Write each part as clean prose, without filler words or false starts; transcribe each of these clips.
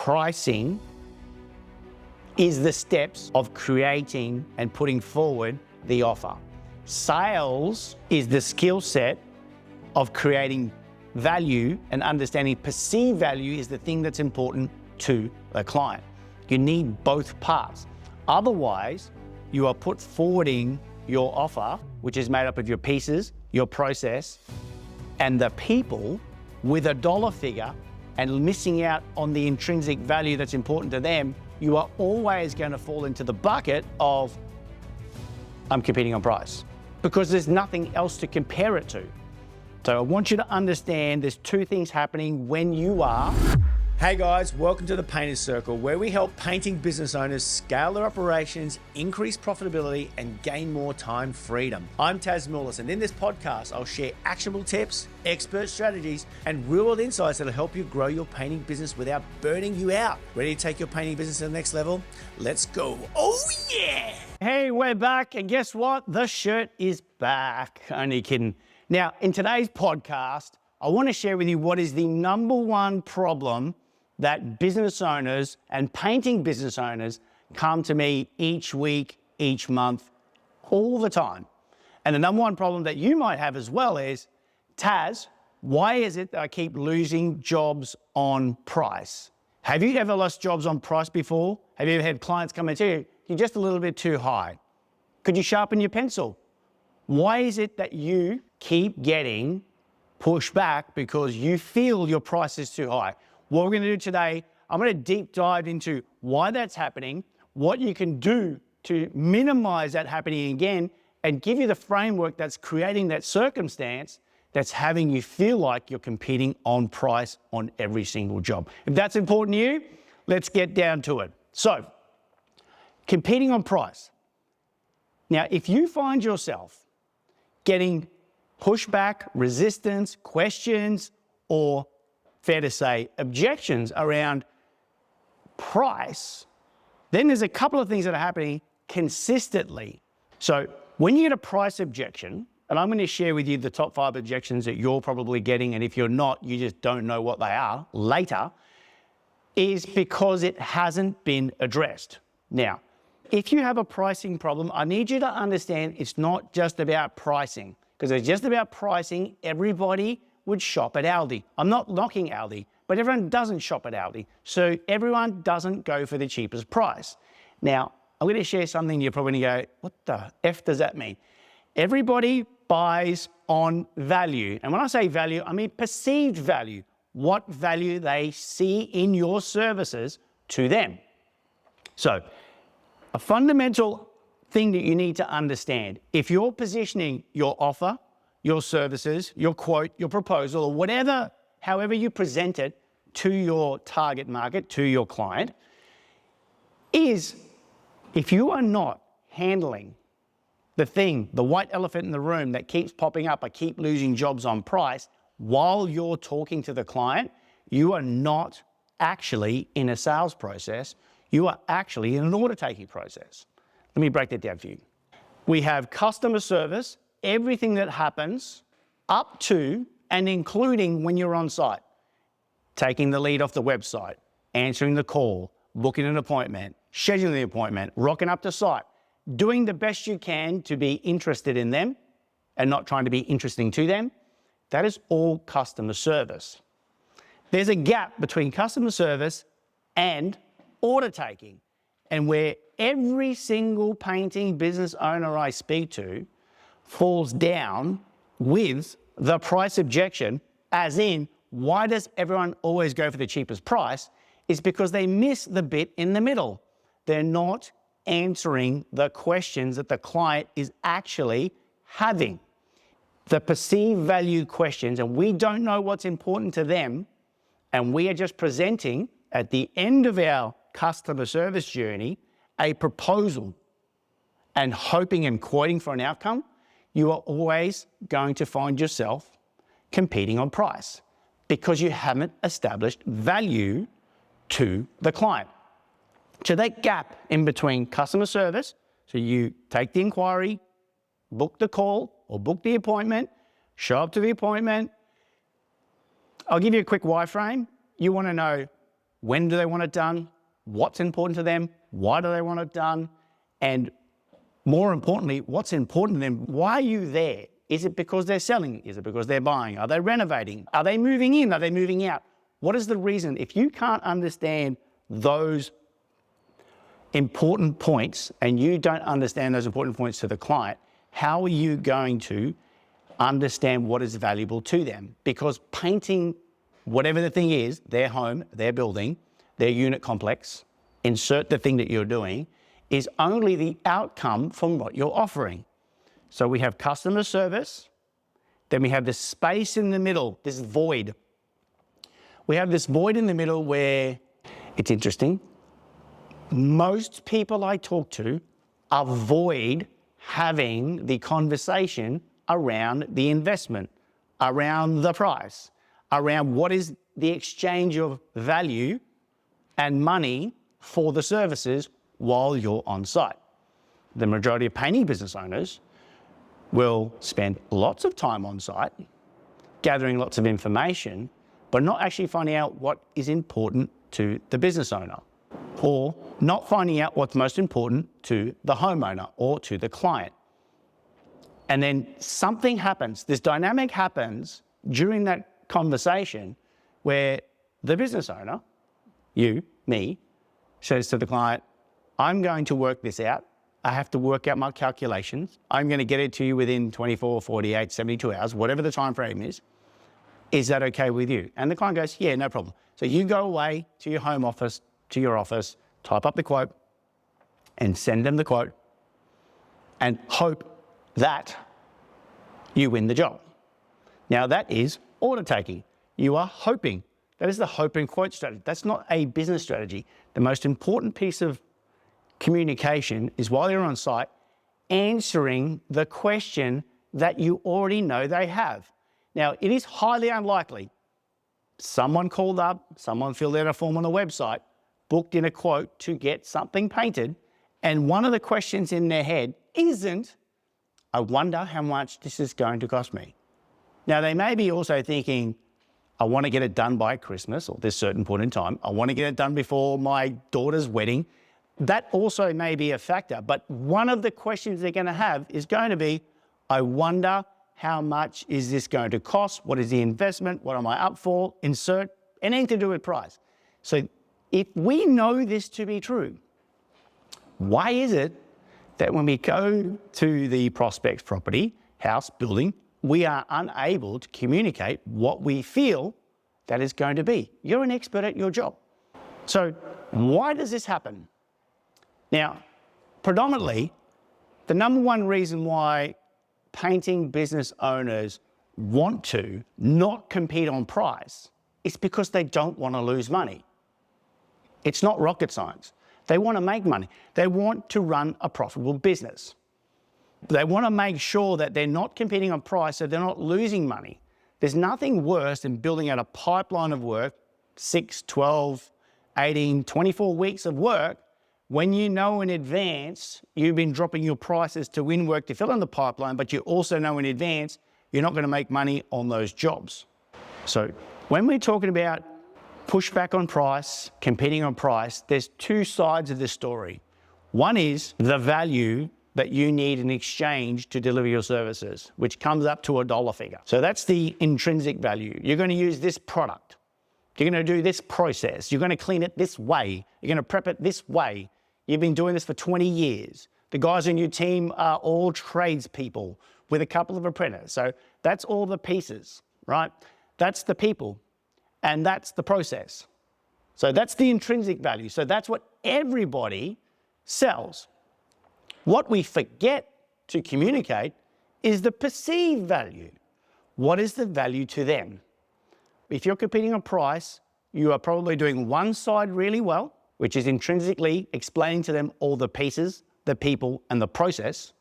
Pricing is the steps of creating and putting forward the offer. Sales is the skill set of creating value, and understanding perceived value is the thing that's important to the client. You need both parts. Otherwise, you are put forwarding your offer, which is made up of your pieces, your process, and the people, with a dollar figure, and missing out on the intrinsic value that's important to them. You are always going to fall into the bucket of, I'm competing on price, because there's nothing else to compare it to. So I want you to understand there's two things happening when you are. Hey guys, welcome to the Painter's Circle, where we help painting business owners scale their operations, increase profitability, and gain more time freedom. I'm Taz Mullis, and in this podcast, I'll share actionable tips, expert strategies, and real-world insights that'll help you grow your painting business without burning you out. Ready to take your painting business to the next level? Let's go. Oh yeah! Hey, we're back, and guess what? The shirt is back. Only kidding. Now, in today's podcast, I want to share with you what is the number one problem that business owners and painting business owners come to me each week, each month, all the time. And the number one problem that you might have as well is, Taz, why is it that I keep losing jobs on price? Have you ever lost jobs on price before? Have you ever had clients come and tell you, you're just a little bit too high? Could you sharpen your pencil? Why is it that you keep getting pushed back because you feel your price is too high? What we're going to do today, I'm going to deep dive into why that's happening, what you can do to minimize that happening again, and give you the framework that's creating that circumstance that's having you feel like you're competing on price on every single job. If that's important to you, let's get down to it. So, competing on price. Now, if you find yourself getting pushback, resistance, questions, or fair to say, objections around price, then there's a couple of things that are happening consistently. So when you get a price objection, and I'm going to share with you the top 5 objections that you're probably getting, and if you're not, you just don't know what they are later, is because it hasn't been addressed. Now, if you have a pricing problem, I need you to understand it's not just about pricing, because if it's just about pricing, everybody would shop at Aldi. I'm not knocking Aldi, but everyone doesn't shop at Aldi. So everyone doesn't go for the cheapest price. Now, I'm going to share something you're probably going to go, what the F does that mean? Everybody buys on value. And when I say value, I mean perceived value. What value they see in your services to them. So a fundamental thing that you need to understand, if you're positioning your offer, your services, your quote, your proposal, or whatever, however you present it to your target market, to your client, is if you are not handling the thing, the white elephant in the room that keeps popping up, I keep losing jobs on price, while you're talking to the client, you are not actually in a sales process, you are actually in an order taking process. Let me break that down for you. We have customer service, everything that happens up to and including when you're on site. Taking the lead off the website, answering the call, booking an appointment, scheduling the appointment, rocking up to site, doing the best you can to be interested in them and not trying to be interesting to them. That is all customer service. There's a gap between customer service and order taking, and where every single painting business owner I speak to falls down with the price objection, as in, why does everyone always go for the cheapest price? Is because they miss the bit in the middle. They're not answering the questions that the client is actually having. The perceived value questions, and we don't know what's important to them, and we are just presenting at the end of our customer service journey a proposal and hoping and quoting for an outcome, you are always going to find yourself competing on price because you haven't established value to the client. So that gap in between customer service, so you take the inquiry, book the call or book the appointment, show up to the appointment. I'll give you a quick wireframe. You want to know when do they want it done, what's important to them, why do they want it done, and more importantly, what's important to them. Why are you there? Is it because they're selling? Is it because they're buying? Are they renovating? Are they moving in? Are they moving out? What is the reason? If you can't understand those important points and you don't understand those important points to the client, how are you going to understand what is valuable to them? Because painting, whatever the thing is, their home, their building, their unit complex, insert the thing that you're doing, is only the outcome from what you're offering. So we have customer service, then we have this space in the middle, this void. We have this void in the middle where it's interesting. Most people I talk to avoid having the conversation around the investment, around the price, around what is the exchange of value and money for the services while you're on site. The majority of painting business owners will spend lots of time on site, gathering lots of information, but not actually finding out what is important to the business owner, or not finding out what's most important to the homeowner or to the client. And then something happens, this dynamic happens during that conversation where the business owner, you, me, says to the client, I'm going to work this out. I have to work out my calculations. I'm going to get it to you within 24, 48, 72 hours, whatever the time frame is. Is that okay with you? And the client goes, yeah, no problem. So you go away to your home office, to your office, type up the quote and send them the quote and hope that you win the job. Now that is order taking. You are hoping. That is the hope and quote strategy. That's not a business strategy. The most important piece of communication is while you're on site, answering the question that you already know they have. Now, it is highly unlikely someone called up, someone filled out a form on the website, booked in a quote to get something painted, and one of the questions in their head isn't, I wonder how much this is going to cost me. Now, they may be also thinking, I want to get it done by Christmas or this certain point in time. I want to get it done before my daughter's wedding. That also may be a factor, but one of the questions they're going to have is going to be, I wonder how much is this going to cost? What is the investment? What am I up for? Insert anything to do with price. So if we know this to be true, why is it that when we go to the prospect's property, house, building, we are unable to communicate what we feel that is going to be? You're an expert at your job. So why does this happen? Now, predominantly, the number one reason why painting business owners want to not compete on price is because they don't want to lose money. It's not rocket science. They want to make money. They want to run a profitable business. They want to make sure that they're not competing on price, so they're not losing money. There's nothing worse than building out a pipeline of work, 6, 12, 18, 24 weeks of work, when you know in advance you've been dropping your prices to win work to fill in the pipeline, but you also know in advance you're not going to make money on those jobs. So when we're talking about pushback on price, competing on price, there's two sides of this story. One is the value that you need in exchange to deliver your services, which comes up to a dollar figure. So that's the intrinsic value. You're going to use this product. You're going to do this process. You're going to clean it this way. You're going to prep it this way. You've been doing this for 20 years. The guys on your team are all tradespeople with a couple of apprentices. So that's all the pieces, right? That's the people, and that's the process. So that's the intrinsic value. So that's what everybody sells. What we forget to communicate is the perceived value. What is the value to them? If you're competing on price, you are probably doing one side really well, which is intrinsically explaining to them all the pieces, the people, and the process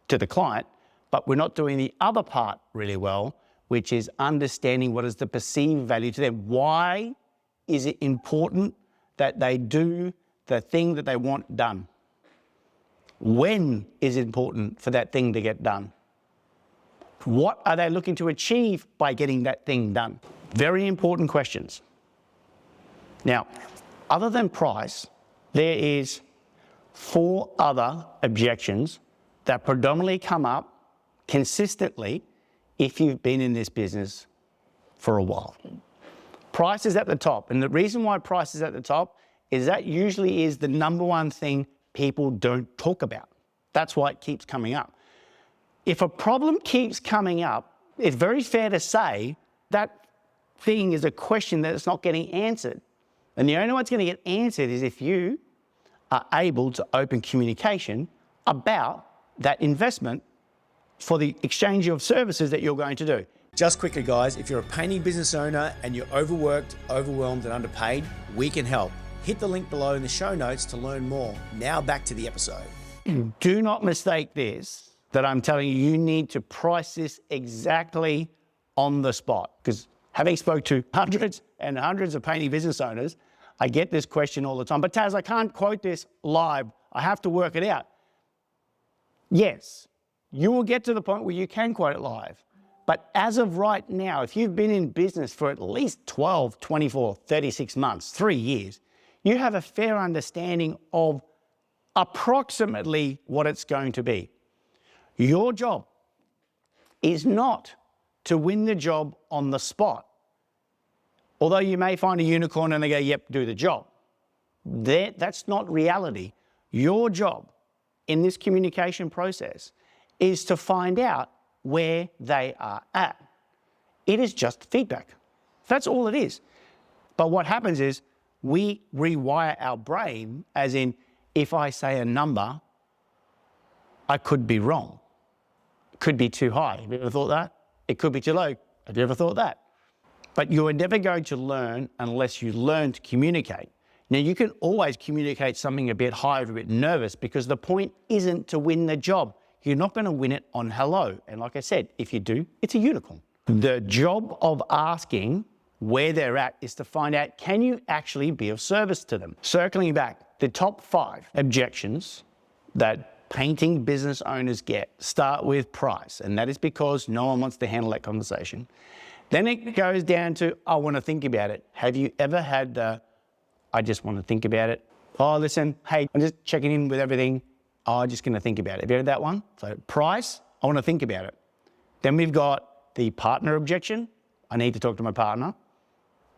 to the client, but we're not doing the other part really well, which is understanding what is the perceived value to them. Why is it important that they do the thing that they want done? When is it important for that thing to get done? What are they looking to achieve by getting that thing done? Very important questions. Now, other than price, there is 4 other objections that predominantly come up consistently if you've been in this business for a while. Price is at the top, and the reason why price is at the top is that usually is the number one thing people don't talk about. That's why it keeps coming up. If a problem keeps coming up, it's very fair to say that thing is a question that is not getting answered. And the only way it's going to get answered is if you are able to open communication about that investment for the exchange of services that you're going to do. Just quickly, guys, if you're a painting business owner and you're overworked, overwhelmed, and underpaid, we can help. Hit the link below in the show notes to learn more. Now back to the episode. Do not mistake this, that I'm telling you, you need to price this exactly on the spot. Because having spoke to hundreds and hundreds of painting business owners, I get this question all the time. But Taz, I can't quote this live. I have to work it out. Yes, you will get to the point where you can quote it live. But as of right now, if you've been in business for at least 12, 24, 36 months, 3 years, you have a fair understanding of approximately what it's going to be. Your job is not to win the job on the spot. Although you may find a unicorn and they go, yep, do the job. That's not reality. Your job in this communication process is to find out where they are at. It is just feedback. That's all it is. But what happens is we rewire our brain, as in, if I say a number, I could be wrong. It could be too high. Have you ever thought that? It could be too low. Have you ever thought that? But you're never going to learn unless you learn to communicate. Now, you can always communicate something a bit higher, a bit nervous, because the point isn't to win the job. You're not going to win it on hello. And like I said, if you do, it's a unicorn. The job of asking where they're at is to find out, can you actually be of service to them? Circling back, the top 5 objections that painting business owners get start with price. And that is because no one wants to handle that conversation. Then it goes down to, I want to think about it. Have you ever had the, I just want to think about it? Oh, listen, hey, I'm just checking in with everything. Oh, I'm just going to think about it. Have you heard that one? So price, I want to think about it. Then we've got the partner objection. I need to talk to my partner.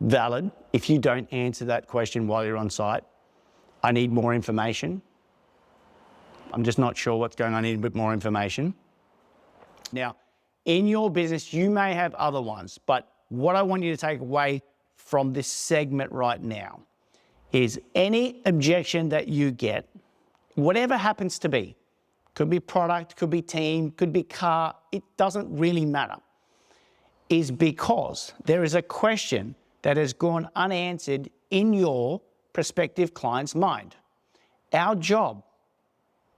Valid. If you don't answer that question while you're on site, I need more information. I'm just not sure what's going on. I need a bit more information. Now, in your business, you may have other ones, but what I want you to take away from this segment right now is any objection that you get, whatever happens to be, could be product, could be team, could be car, it doesn't really matter, is because there is a question that has gone unanswered in your prospective client's mind. Our job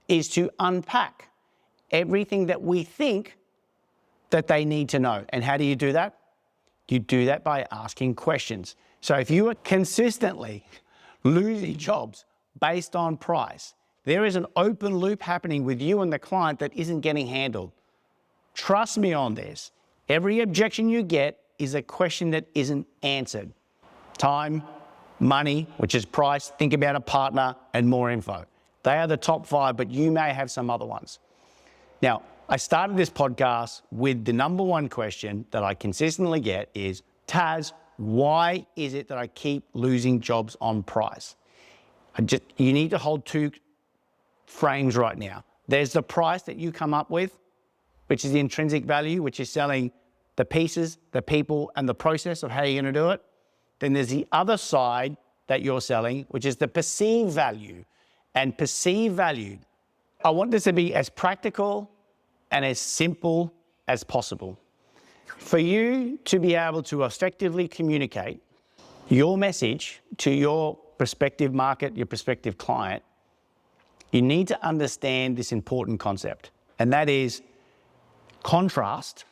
is to unpack everything that we think that they need to know. And how do you do that? You do that by asking questions. So if you are consistently losing jobs based on price, there is an open loop happening with you and the client that isn't getting handled. Trust me on this. Every objection you get is a question that isn't answered. Time, money, which is price, think about a partner, and more info. They are the top 5, but you may have some other ones. Now, I started this podcast with the number 1 question that I consistently get is, Taz, why is it that I keep losing jobs on price? You need to hold 2 frames right now. There's the price that you come up with, which is the intrinsic value, which is selling the pieces, the people, and the process of how you're going to do it. Then there's the other side that you're selling, which is the perceived value. And perceived value, I want this to be as practical and as simple as possible. For you to be able to effectively communicate your message to your prospective market, your prospective client, you need to understand this important concept. And that is, contrast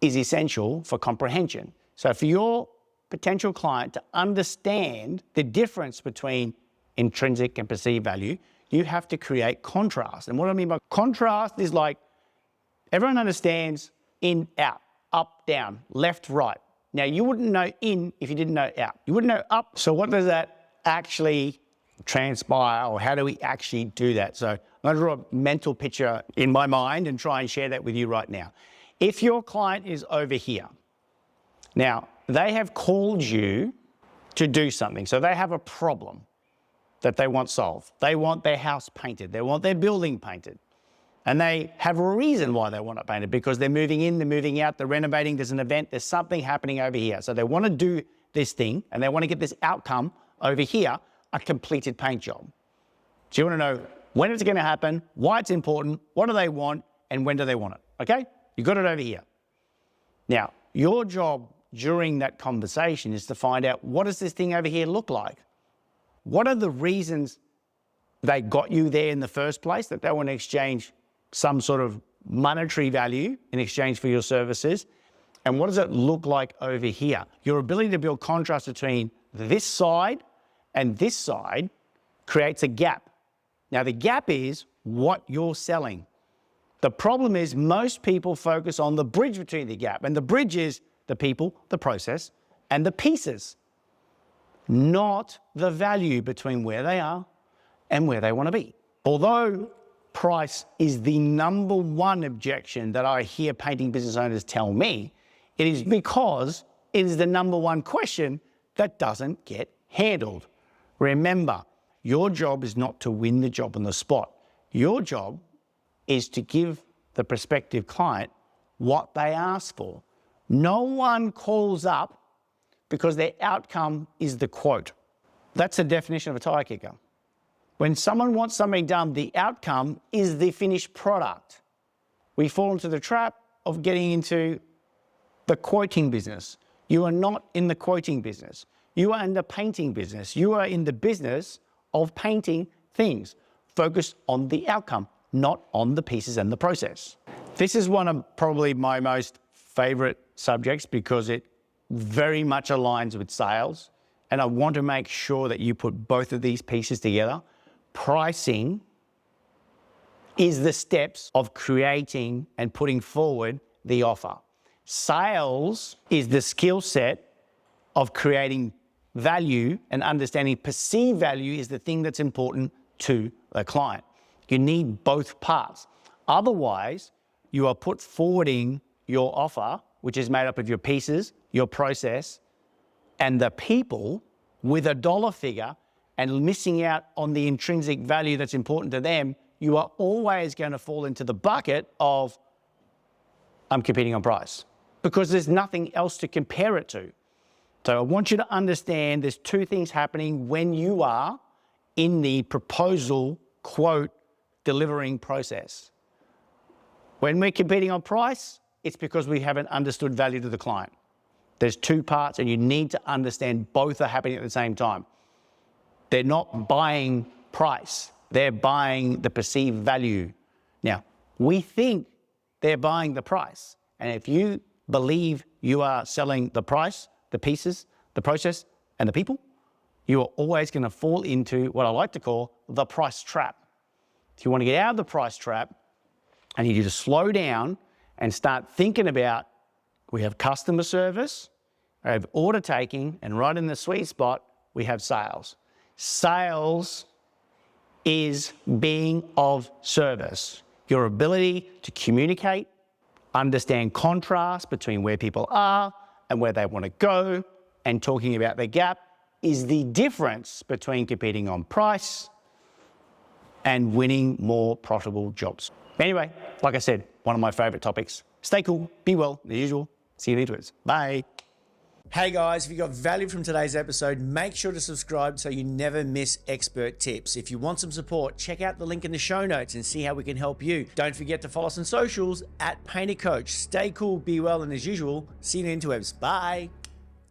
is essential for comprehension. So for your potential client to understand the difference between intrinsic and perceived value, you have to create contrast. And what I mean by contrast is like, everyone understands in, out, up, down, left, right. Now, you wouldn't know in if you didn't know out. You wouldn't know up. So what does that actually transpire, or how do we actually do that? So I'm going to draw a mental picture in my mind and try and share that with you right now. If your client is over here, now they have called you to do something. So they have a problem that they want solved. They want their house painted. They want their building painted. And they have a reason why they want it painted, because they're moving in, they're moving out, they're renovating, there's an event, there's something happening over here. So they want to do this thing and they want to get this outcome over here, a completed paint job. So you want to know when it's going to happen, why it's important, what do they want, and when do they want it, okay? You got it over here. Now, your job during that conversation is to find out, what does this thing over here look like? What are the reasons they got you there in the first place, that they want to exchange some sort of monetary value in exchange for your services? And what does it look like over here? Your ability to build contrast between this side and this side creates a gap. Now, the gap is what you're selling. The problem is most people focus on the bridge between the gap, and the bridge is the people, the process, and the pieces, not the value between where they are and where they want to be. Although price is the number one objection that I hear painting business owners tell me, it is because it is the number one question that doesn't get handled. Remember, your job is not to win the job on the spot. Your job is to give the prospective client what they ask for. No one calls up because their outcome is the quote. That's the definition of a tire kicker. When someone wants something done, the outcome is the finished product. We fall into the trap of getting into the quoting business. You are not in the quoting business. You are in the painting business. You are in the business of painting things. Focus on the outcome, not on the pieces and the process. This is one of probably my most favorite subjects because it very much aligns with sales. And I want to make sure that you put both of these pieces together. Pricing is the steps of creating and putting forward the offer. Sales is the skill set of creating value and understanding perceived value is the thing that's important to the client. You need both parts. Otherwise, you are put forwarding your offer, which is made up of your pieces, your process, and the people with a dollar figure, and missing out on the intrinsic value that's important to them. You are always going to fall into the bucket of, I'm competing on price, because there's nothing else to compare it to. So I want you to understand there's two things happening when you are in the proposal, quote, delivering process. When we're competing on price, it's because we haven't understood value to the client. There's two parts and you need to understand both are happening at the same time. They're not buying price, they're buying the perceived value. Now, we think they're buying the price. And if you believe you are selling the price, the pieces, the process, and the people, you are always going to fall into what I like to call the price trap. If you want to get out of the price trap, I need you to slow down and start thinking about, we have customer service, we have order taking, and right in the sweet spot, we have sales. Sales is being of service. Your ability to communicate, understand contrast between where people are and where they want to go, and talking about the gap is the difference between competing on price and winning more profitable jobs. Anyway, like I said, one of my favorite topics. Stay cool, be well, as usual. See you later. Bye. Hey guys, if you got value from today's episode, make sure to subscribe so you never miss expert tips. If you want some support, check out the link in the show notes and see how we can help you. Don't forget to follow us on socials @PainterCoach. Stay cool, be well, and as usual, see you in the interwebs. Bye.